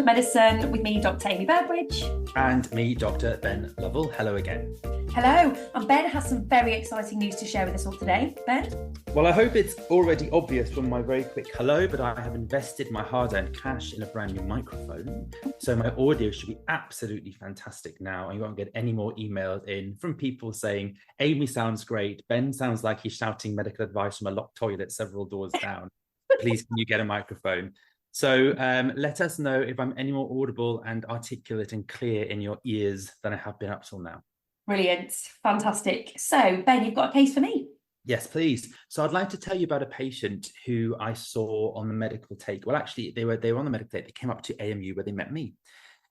Medicine with me, Dr. a.Burbridge. And me, Dr. Ben Lovell. Hello again. Hello, and Ben has some very exciting news to share with us all today. Ben? Well, I hope it's already obvious from my very quick hello, but I have invested my hard-earned cash in a brand new microphone. So my audio should be absolutely fantastic now, and you won't get any more emails in from people saying, Amy sounds great, Ben sounds like he's shouting medical advice from a locked toilet several doors down. Please, can you get a microphone? So let us know if I'm any more audible and articulate and clear in your ears than I have been up till now. Brilliant. Fantastic. So, Ben, you've got a case for me? Yes, please. So I'd like to tell you about a patient who I saw on the medical take. Well, actually, they were on the medical take. They came up to AMU where they met me.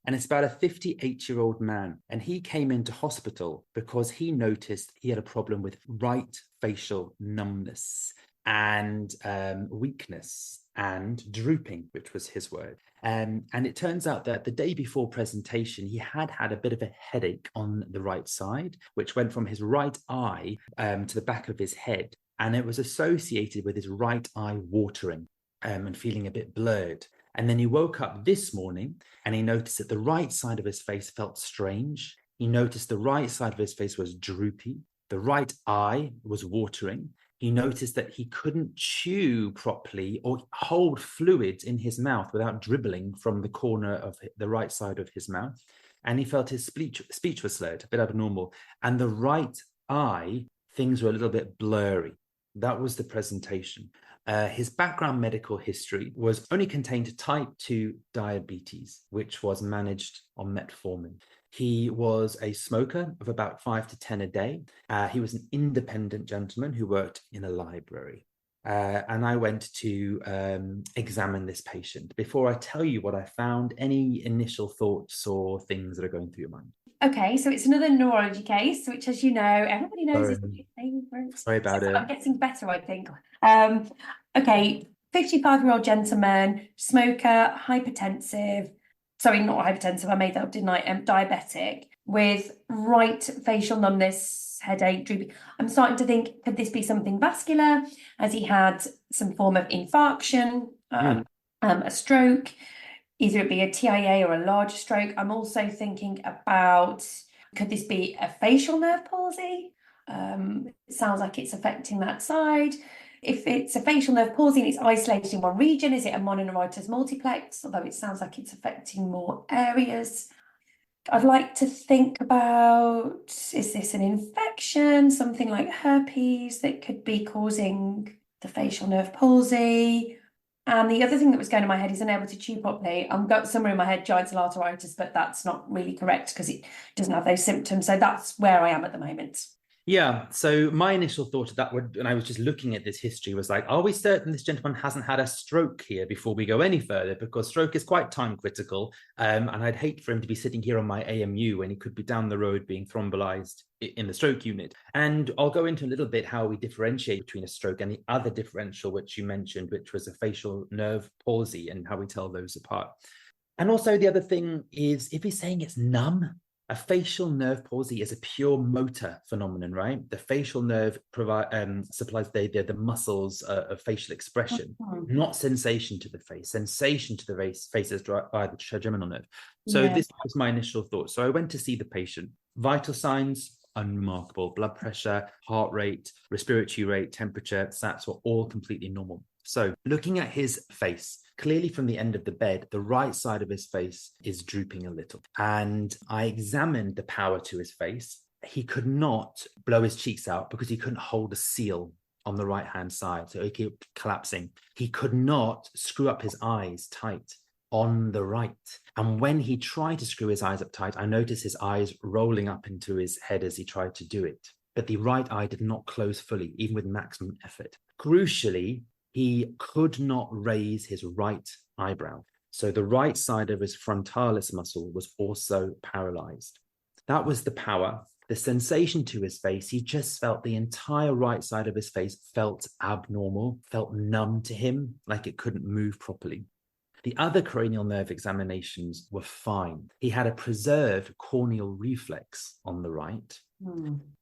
And it's about a 58-year-old man. And he came into hospital because he noticed he had a problem with right facial numbness and weakness and drooping, which was his word. And it turns out that the day before presentation, he had a bit of a headache on the right side, which went from his right eye to the back of his head. And it was associated with his right eye watering and feeling a bit blurred. And then he woke up this morning and he noticed that the right side of his face felt strange. He noticed the right side of his face was droopy. The right eye was watering. He noticed that he couldn't chew properly or hold fluids in his mouth without dribbling from the corner of the right side of his mouth. And he felt his speech was slurred, a bit abnormal. And the right eye, things were a little bit blurry. That was the presentation. His background medical history was only contained type 2 diabetes, which was managed on metformin. He was a smoker of about 5 to 10 a day. He was an independent gentleman who worked in a library. And I went to examine this patient. Before I tell you what I found, any initial thoughts or things that are going through your mind? Okay, so it's another neurology case, which, as you know, everybody knows is my favourite. Sorry about it. I'm getting better, I think. Okay, 55-year-old gentleman, smoker, hypertensive. Sorry, not hypertensive, I made that up, didn't I? Diabetic, with right facial numbness, headache, drooping. I'm starting to think, could this be something vascular? Has he had some form of infarction, a stroke? Either it be a TIA or a large stroke. I'm also thinking about, could this be a facial nerve palsy? It sounds like it's affecting that side. If it's a facial nerve palsy and it's isolated in one region, is it a mononeuritis multiplex? Although it sounds like it's affecting more areas. I'd like to think about, is this an infection, something like herpes that could be causing the facial nerve palsy? And the other thing that was going in my head is unable to chew properly. I've got somewhere in my head giant cell arteritis, but that's not really correct because it doesn't have those symptoms. So that's where I am at the moment. Yeah, so my initial thought of that, when I was just looking at this history, was like, are we certain this gentleman hasn't had a stroke here before we go any further? Because stroke is quite time critical. And I'd hate for him to be sitting here on my AMU when he could be down the road being thrombolized in the stroke unit. And I'll go into a little bit how we differentiate between a stroke and the other differential, which you mentioned, which was a facial nerve palsy, and how we tell those apart. And also the other thing is, if he's saying it's numb, a facial nerve palsy is a pure motor phenomenon, right? The facial nerve supplies the muscles of facial expression, not sensation to the face. Sensation to the face is by the trigeminal nerve. So This was my initial thought. So I went to see the patient. Vital signs, unremarkable. Blood pressure, heart rate, respiratory rate, temperature, SATs were all completely normal. So looking at his face, clearly from the end of the bed, the right side of his face is drooping a little. And I examined the power to his face. He could not blow his cheeks out because he couldn't hold a seal on the right-hand side. So he kept collapsing. He could not screw up his eyes tight on the right. And when he tried to screw his eyes up tight, I noticed his eyes rolling up into his head as he tried to do it. But the right eye did not close fully, even with maximum effort. Crucially, he could not raise his right eyebrow. So the right side of his frontalis muscle was also paralyzed. That was the power. The sensation to his face, he just felt the entire right side of his face felt abnormal, felt numb to him, like it couldn't move properly. The other cranial nerve examinations were fine. He had a preserved corneal reflex on the right.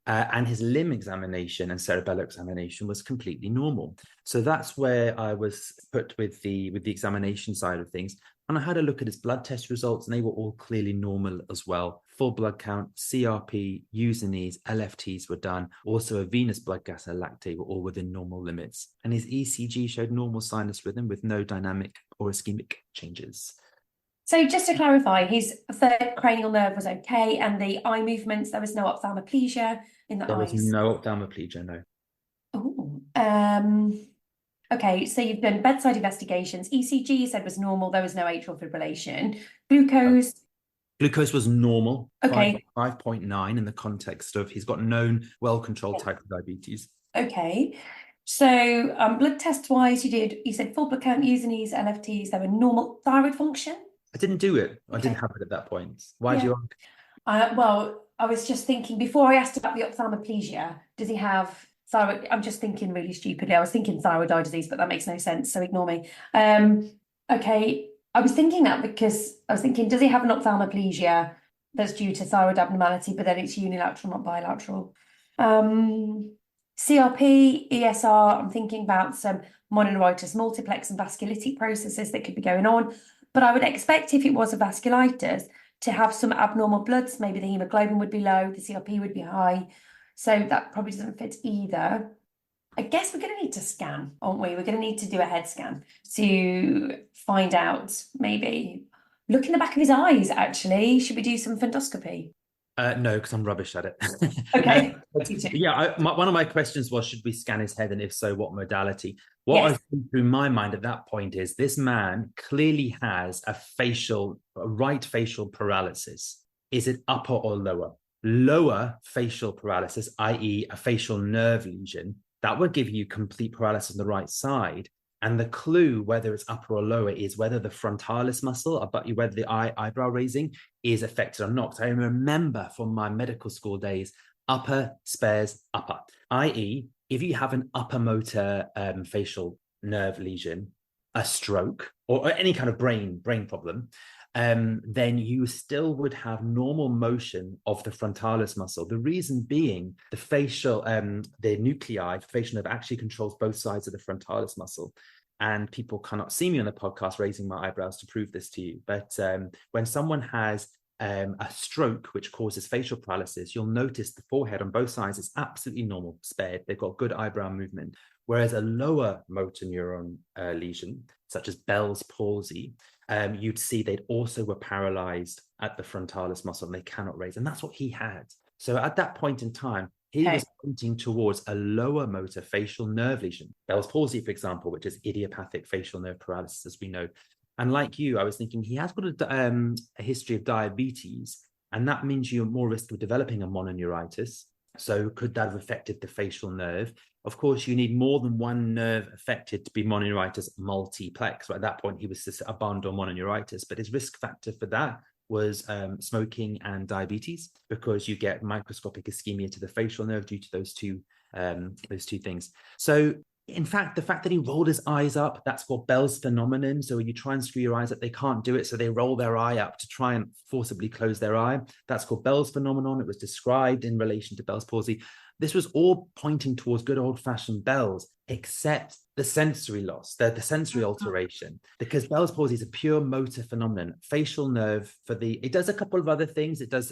And his limb examination and cerebellar examination was completely normal. So that's where I was put with the examination side of things. And I had a look at his blood test results, and they were all clearly normal as well. Full blood count, CRP, Usinese, LFTs were done. Also, a venous blood gas and lactate were all within normal limits. And his ECG showed normal sinus rhythm with no dynamic or ischemic changes. So just to clarify, his third cranial nerve was okay, and the eye movements, there was no ophthalmoplegia in the There was eyes. no ophthalmoplegia, no. Oh, okay, so you've done bedside investigations. ECG you said was normal, there was no atrial fibrillation. Glucose, Glucose was normal, okay. 5.9 in the context of he's got known well-controlled type of diabetes. Okay. So blood test wise, you said full blood count, Usinese, LFTs, they were normal. Thyroid function? I didn't do it. I Okay. didn't have it at that point. Why do you ask? Well, I was just thinking before I asked about the ophthalmoplegia, does he have thyroid? I'm just thinking really stupidly. I was thinking thyroid eye disease, but that makes no sense, so ignore me. Okay. I was thinking that because I was thinking, does he have an ophthalmoplegia that's due to thyroid abnormality, but then it's unilateral, not bilateral? CRP, ESR, I'm thinking about some mononeuritis multiplex and vasculitic processes that could be going on. But I would expect if it was a vasculitis to have some abnormal bloods, maybe the hemoglobin would be low, the CRP would be high. So that probably doesn't fit either. I guess we're going to need to scan, aren't we? We're going to need to do a head scan to find out, maybe look in the back of his eyes, actually. Should we do some fundoscopy? No, because I'm rubbish at it. Okay. One of my questions was, should we scan his head? And if so, what modality? What Yes. I think through my mind at that point is this man clearly has a right facial paralysis. Is it upper or lower? Lower facial paralysis, i.e. a facial nerve lesion, that would give you complete paralysis on the right side. And the clue, whether it's upper or lower, is whether the frontalis muscle, whether the eyebrow raising is affected or not. I remember from my medical school days, upper spares upper, i.e. if you have an upper motor facial nerve lesion, a stroke, or any kind of brain problem, then you still would have normal motion of the frontalis muscle. The reason being the the nuclei, facial nerve actually controls both sides of the frontalis muscle. And people cannot see me on the podcast raising my eyebrows to prove this to you. But when someone has a stroke, which causes facial paralysis, you'll notice the forehead on both sides is absolutely normal, spared. They've got good eyebrow movement. Whereas a lower motor neuron lesion, such as Bell's palsy, you'd see they'd also were paralyzed at the frontalis muscle and they cannot raise. And that's what he had. So at that point in time, he was pointing towards a lower motor facial nerve lesion. Bell's palsy, for example, which is idiopathic facial nerve paralysis, as we know. And like you, I was thinking he has got a history of diabetes, and that means you're more risk of developing a mononeuritis. So could that have affected the facial nerve? Of course, you need more than one nerve affected to be mononeuritis multiplex. So at that point, he was just a bundle mononeuritis, but his risk factor for that was smoking and diabetes, because you get microscopic ischemia to the facial nerve due to those two things. So in fact, the fact that he rolled his eyes up, that's called Bell's phenomenon. So when you try and screw your eyes up, they can't do it. So they roll their eye up to try and forcibly close their eye. That's called Bell's phenomenon. It was described in relation to Bell's palsy. This was all pointing towards good old-fashioned Bell's, except the sensory loss, the sensory alteration, because Bell's palsy is a pure motor phenomenon. Facial nerve it does a couple of other things. It does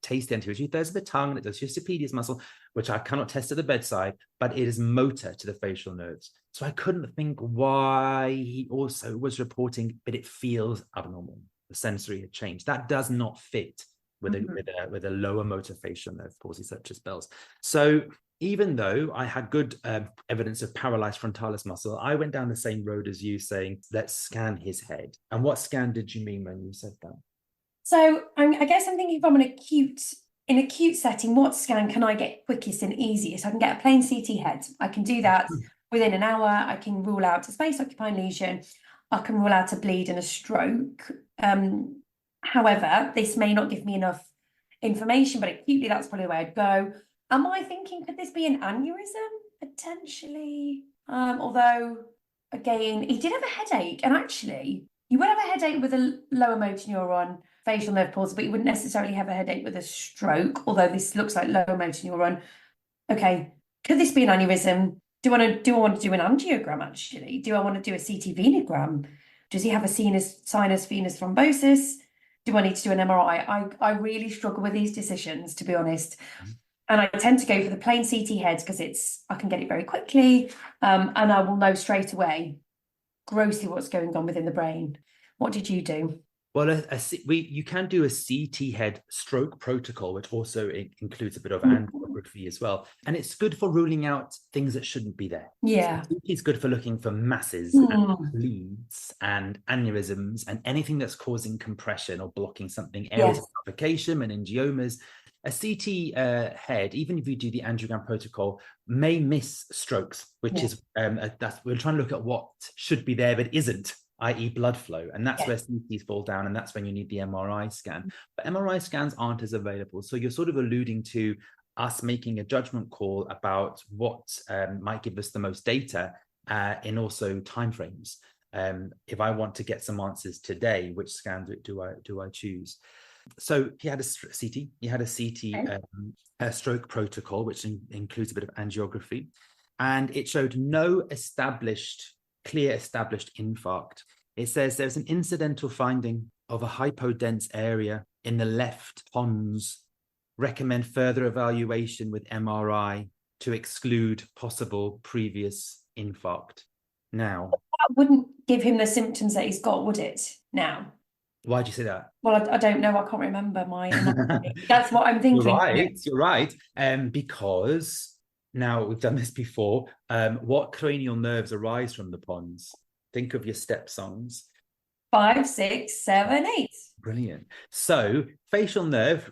taste the anterior two-thirds of the tongue, and it does your stapedius muscle, which I cannot test at the bedside, but it is motor to the facial nerves. So I couldn't think why he also was reporting, but it feels abnormal. The sensory had changed. That does not fit with a lower motor facial nerve palsy such as Bell's. So even though I had good evidence of paralyzed frontalis muscle, I went down the same road as you, saying, let's scan his head. And what scan did you mean when you said that? So I guess I'm thinking from an acute setting, what scan can I get quickest and easiest? I can get a plain CT head. I can do that within an hour. I can rule out a space-occupying lesion. I can rule out a bleed and a stroke. However, this may not give me enough information, but acutely, that's probably the way I'd go. Am I thinking, could this be an aneurysm? Potentially. Although, again, he did have a headache. And actually, you would have a headache with a lower motor neuron facial nerve palsy, but you wouldn't necessarily have a headache with a stroke, although this looks like lower motor neuron. Okay, could this be an aneurysm? Do I want to do an angiogram, actually? Do I want to do a CT venogram? Does he have a sinus venous thrombosis? Do I need to do an MRI? I really struggle with these decisions, to be honest. And I tend to go for the plain CT heads because I can get it very quickly, and I will know straight away grossly what's going on within the brain. What did you do? Well, you can do a CT head stroke protocol, which also includes a bit of angiography as well. And it's good for ruling out things that shouldn't be there. Yeah. So CT is good for looking for masses and bleeds and aneurysms and anything that's causing compression or blocking something, areas of suffocation, meningiomas. A CT head, even if you do the angiogram protocol, may miss strokes, which is we're trying to look at what should be there but isn't, i.e. blood flow. And that's where CTs fall down, and that's when you need the MRI scan. But MRI scans aren't as available. So you're sort of alluding to us making a judgment call about what might give us the most data in also timeframes. If I want to get some answers today, which scan do I choose? So he had a CT, a stroke protocol, which includes a bit of angiography, and it showed no clear established infarct. It says there's an incidental finding of a hypodense area in the left pons. Recommend further evaluation with MRI to exclude possible previous infarct. Now, that wouldn't give him the symptoms that he's got, would it? Now. Why'd you say that? Well, I don't know. I can't remember my anatomy. That's what I'm thinking. You're right. Because now we've done this before. What cranial nerves arise from the pons? Think of your step songs. 5, 6, 7, 8. Brilliant. So facial nerve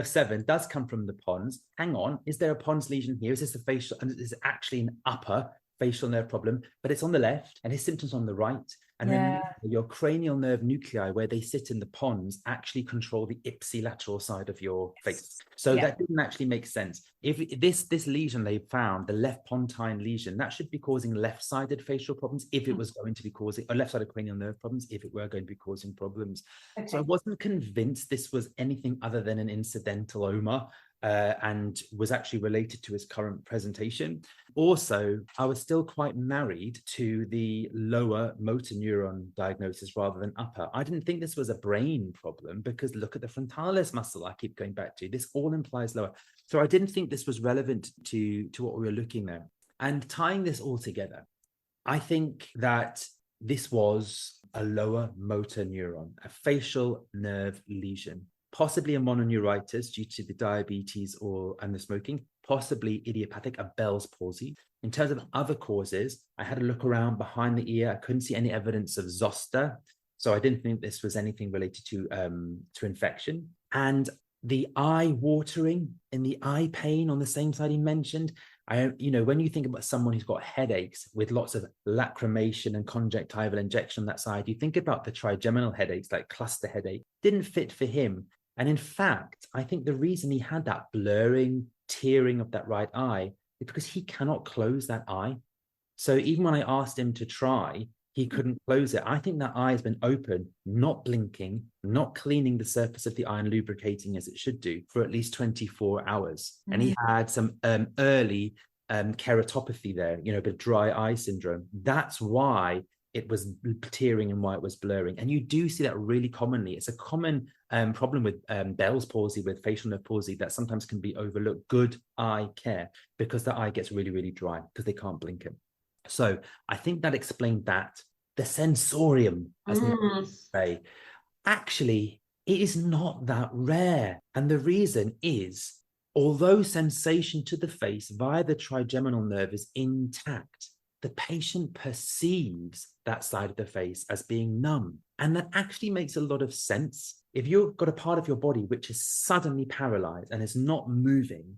7 does come from the pons. Hang on, is there a pons lesion here? Is this a facial? And is actually an upper facial nerve problem? But it's on the left, and his symptoms on the right. And then your cranial nerve nuclei, where they sit in the pons, actually control the ipsilateral side of your face. So that didn't actually make sense. If this lesion they found, the left pontine lesion, that should be causing left-sided facial problems if it was going to be causing, or left-sided cranial nerve problems if it were going to be causing problems. Okay. So I wasn't convinced this was anything other than an incidental OMA. And was actually related to his current presentation. Also, I was still quite married to the lower motor neuron diagnosis rather than upper. I didn't think this was a brain problem because look at the frontalis muscle I keep going back to. This all implies lower. So I didn't think this was relevant to what we were looking at. And tying this all together, I think that this was a lower motor neuron, a facial nerve lesion. Possibly a mononeuritis due to the diabetes and the smoking, possibly idiopathic, a Bell's palsy. In terms of other causes, I had a look around behind the ear. I couldn't see any evidence of zoster. So I didn't think this was anything related to infection. And the eye watering and the eye pain on the same side he mentioned, when you think about someone who's got headaches with lots of lacrimation and conjunctival injection on that side, you think about the trigeminal headaches, like cluster headache, didn't fit for him. And in fact, I think the reason he had that blurring, tearing of that right eye is because he cannot close that eye. So even when I asked him to try, he couldn't close it. I think that eye has been open, not blinking, not cleaning the surface of the eye and lubricating as it should do for at least 24 hours. Mm-hmm. And he had some early keratopathy there, a bit of dry eye syndrome. That's why it was tearing and why it was blurring. And you do see that really commonly. It's a common problem with Bell's palsy, with facial nerve palsy, that sometimes can be overlooked. Good eye care, because the eye gets really, really dry because they can't blink it. So I think that explained that. The sensorium, as we say, actually, it is not that rare. And the reason is, although sensation to the face via the trigeminal nerve is intact, the patient perceives that side of the face as being numb. And that actually makes a lot of sense. If you've got a part of your body which is suddenly paralyzed and is not moving,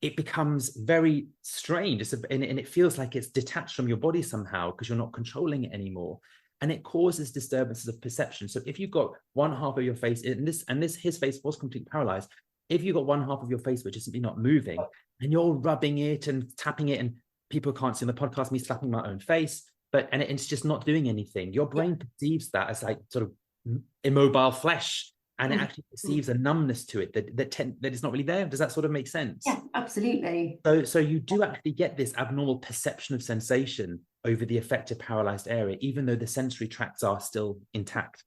it becomes very strange. And it feels like it's detached from your body somehow because you're not controlling it anymore. And it causes disturbances of perception. So if you've got one half of your face, his face was completely paralyzed. If you've got one half of your face which is simply not moving, and you're rubbing it and tapping it, and people can't see on the podcast me slapping my own face, it's just not doing anything. Your brain perceives that as like sort of immobile flesh. and it actually perceives a numbness to it that is not really there. Does that sort of make sense? Yeah, absolutely. So you do actually get this abnormal perception of sensation over the affected paralyzed area, even though the sensory tracts are still intact.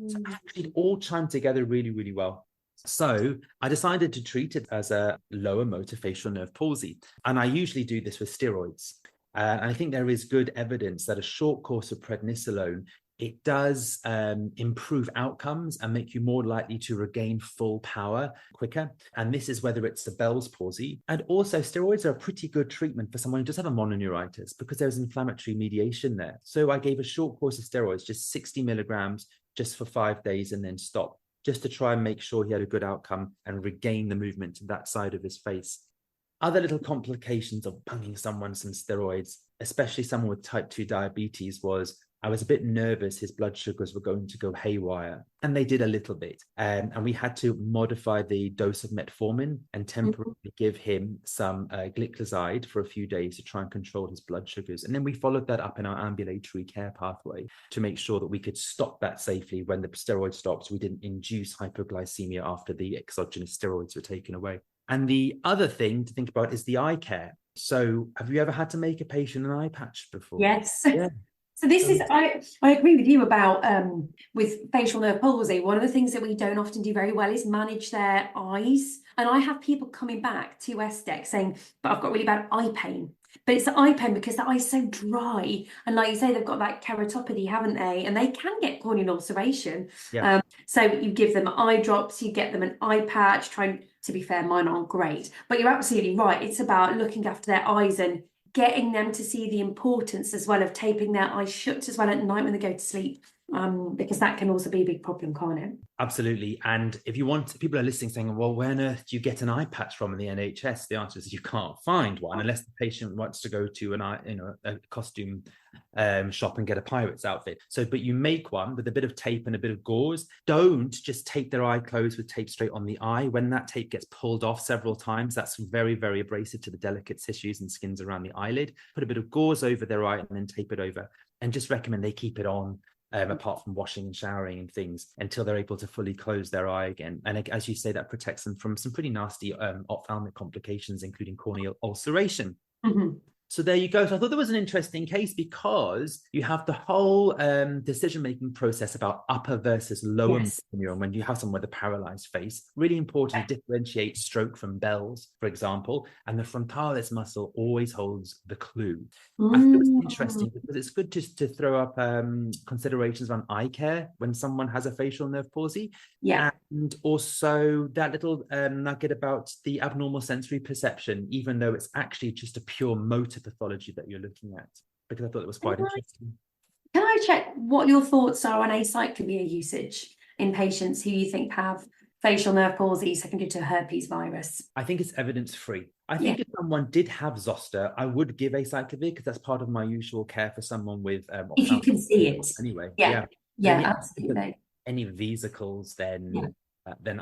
So actually all chime together really, really well. So I decided to treat it as a lower motor facial nerve palsy. And I usually do this with steroids. And I think there is good evidence that a short course of prednisolone, it does improve outcomes and make you more likely to regain full power quicker. And this is whether it's the Bell's palsy. And also steroids are a pretty good treatment for someone who does have a mononeuritis because there's inflammatory mediation there. So I gave a short course of steroids, just 60 milligrams, just for 5 days and then stop, just to try and make sure he had a good outcome and regain the movement to that side of his face. Other little complications of bunging someone some steroids, especially someone with type 2 diabetes, was I was a bit nervous his blood sugars were going to go haywire, and they did a little bit. And we had to modify the dose of metformin and temporarily give him some gliclazide for a few days to try and control his blood sugars. And then we followed that up in our ambulatory care pathway to make sure that we could stop that safely when the steroid stopped. We didn't induce hypoglycemia after the exogenous steroids were taken away. And the other thing to think about is the eye care. So have you ever had to make a patient an eye patch before? Yes. Yeah. So this is, I agree with you about with facial nerve palsy. One of the things that we don't often do very well is manage their eyes. And I have people coming back to SDEC saying, but I've got really bad eye pain. But it's the eye pain because the eye's so dry. And like you say, they've got that keratopathy, haven't they? And they can get corneal ulceration. Yeah. So you give them eye drops, you get them an eye patch. To be fair, mine aren't great. But you're absolutely right. It's about looking after their eyes and getting them to see the importance as well of taping their eyes shut as well at night when they go to sleep, because that can also be a big problem, can't it? Absolutely. And if you want, people are listening saying, well, where on earth do you get an eye patch from in the NHS? The answer is you can't find one unless the patient wants to go to a costume shop and get a pirate's outfit. So, but you make one with a bit of tape and a bit of gauze. Don't just tape their eye closed with tape straight on the eye. When that tape gets pulled off several times, that's very, very abrasive to the delicate tissues and skins around the eyelid. Put a bit of gauze over their eye and then tape it over. And just recommend they keep it on. Apart from washing and showering and things, until they're able to fully close their eye again. And as you say, that protects them from some pretty nasty ophthalmic complications, including corneal ulceration. So there you go. So I thought there was an interesting case because you have the whole decision-making process about upper versus lower neuron when you have someone with a paralyzed face. Really important to differentiate stroke from Bell's, for example, and the frontalis muscle always holds the clue. I think it was interesting because it's good to throw up considerations around eye care when someone has a facial nerve palsy. Yeah. And also that little nugget about the abnormal sensory perception, even though it's actually just a pure motor pathology that you're looking at, because I thought it was quite interesting. Can I check what your thoughts are on acyclovir usage in patients who you think have facial nerve palsy secondary to herpes virus? I think it's evidence-free. I think if someone did have zoster, I would give acyclovir because that's part of my usual care for someone with if you can see it. Anyway. Yeah, absolutely. Any vesicles, then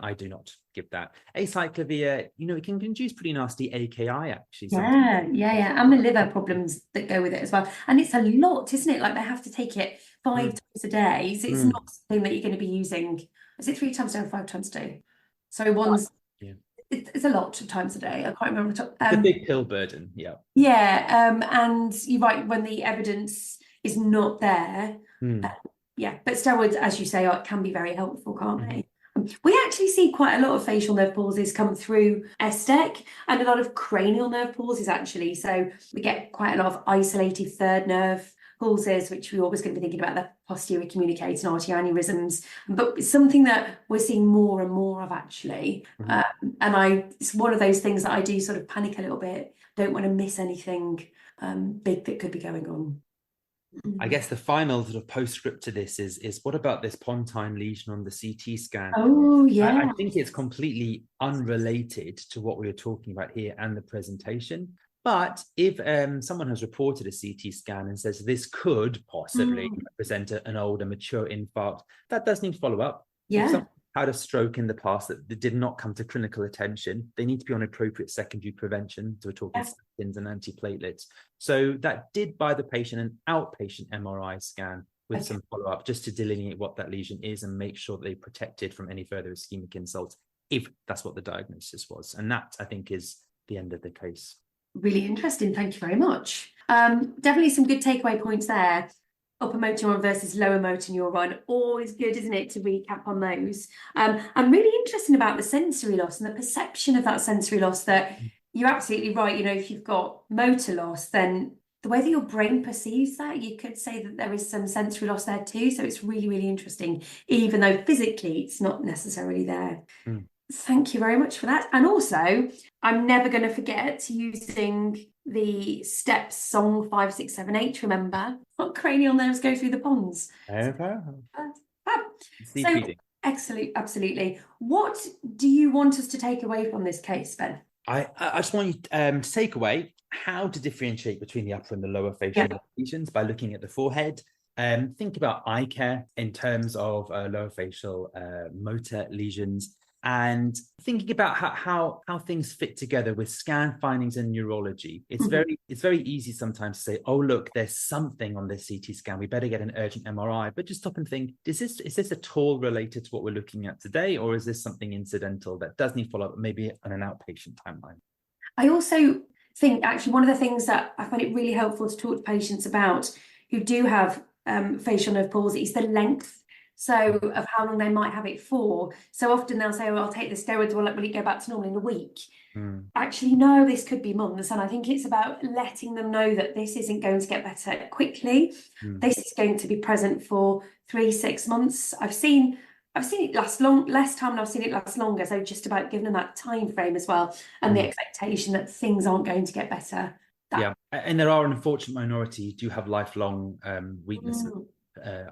I do not give that. Acyclovir, it can induce pretty nasty AKI actually. Yeah. And the liver problems that go with it as well. And it's a lot, isn't it? Like they have to take it 5 times a day. So it's not something that you're going to be using. Is it 3 times a day or 5 times a day? So it's a lot of times a day. I can't remember the top. The big pill burden, yeah. And you're right, when the evidence is not there. But steroids, as you say, can be very helpful, can't they? We actually see quite a lot of facial nerve palsies come through SDEC and a lot of cranial nerve palsies actually. So we get quite a lot of isolated third nerve palsies, which we're always going to be thinking about the posterior communicating artery aneurysms. But it's something that we're seeing more and more of actually. It's one of those things that I do sort of panic a little bit. Don't want to miss anything big that could be going on. I guess the final sort of postscript to this is what about this pontine lesion on the CT scan? Oh, yeah. I think it's completely unrelated to what we were talking about here and the presentation. But if someone has reported a CT scan and says this could possibly represent an older, mature infarct, that does need to follow up. Yeah. If someone had a stroke in the past that did not come to clinical attention, they need to be on appropriate secondary prevention. So we're talking statins and antiplatelets. So that did buy the patient an outpatient MRI scan with some follow-up, just to delineate what that lesion is and make sure that they're protected from any further ischemic insult, if that's what the diagnosis was. And that, I think, is the end of the case. Really interesting. Thank you very much. Definitely some good takeaway points there. Upper motor neuron versus lower motor neuron. Always good, isn't it, to recap on those. And really interesting about the sensory loss and the perception of that sensory loss, that you're absolutely right. You know, if you've got motor loss, then the way that your brain perceives that, you could say that there is some sensory loss there too. So it's really, really interesting, even though physically it's not necessarily there. Thank you very much for that. And also, I'm never going to forget using the Steps song 5, 6, 7, 8 to remember what cranial nerves go through the pons. So excellent, absolutely. What do you want us to take away from this case, Ben? I just want you to take away how to differentiate between the upper and the lower facial lesions by looking at the forehead. Think about eye care in terms of lower facial motor lesions, and thinking about how things fit together with scan findings and neurology. It's very easy sometimes to say, oh, look, there's something on this CT scan, we better get an urgent MRI. But just stop and think, is this at all related to what we're looking at today, or is this something incidental that does need follow-up, maybe on an outpatient timeline? I also think, actually, one of the things that I find it really helpful to talk to patients about who do have facial nerve palsy is the length. So of how long they might have it for. So often they'll say, oh, I'll take the steroids, will it go back to normal in a week? Actually, no, this could be months. And I think it's about letting them know that this isn't going to get better quickly. This is going to be present for 3-6 months. I've seen it last less time, and I've seen it last longer. So just about giving them that time frame as well, and the expectation that things aren't going to get better. And there are an unfortunate minority who do have lifelong weakness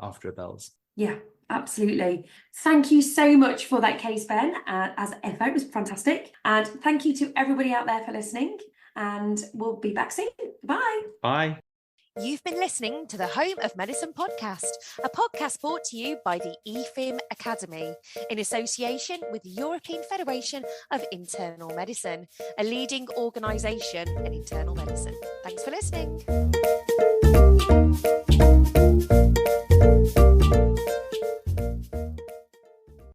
after a Bell's. Yeah, absolutely. Thank you so much for that case, Ben. As ever, it was fantastic. And thank you to everybody out there for listening. And we'll be back soon. Bye. Bye. You've been listening to the Home of Medicine podcast, a podcast brought to you by the EFIM Academy in association with the European Federation of Internal Medicine, a leading organisation in internal medicine. Thanks for listening.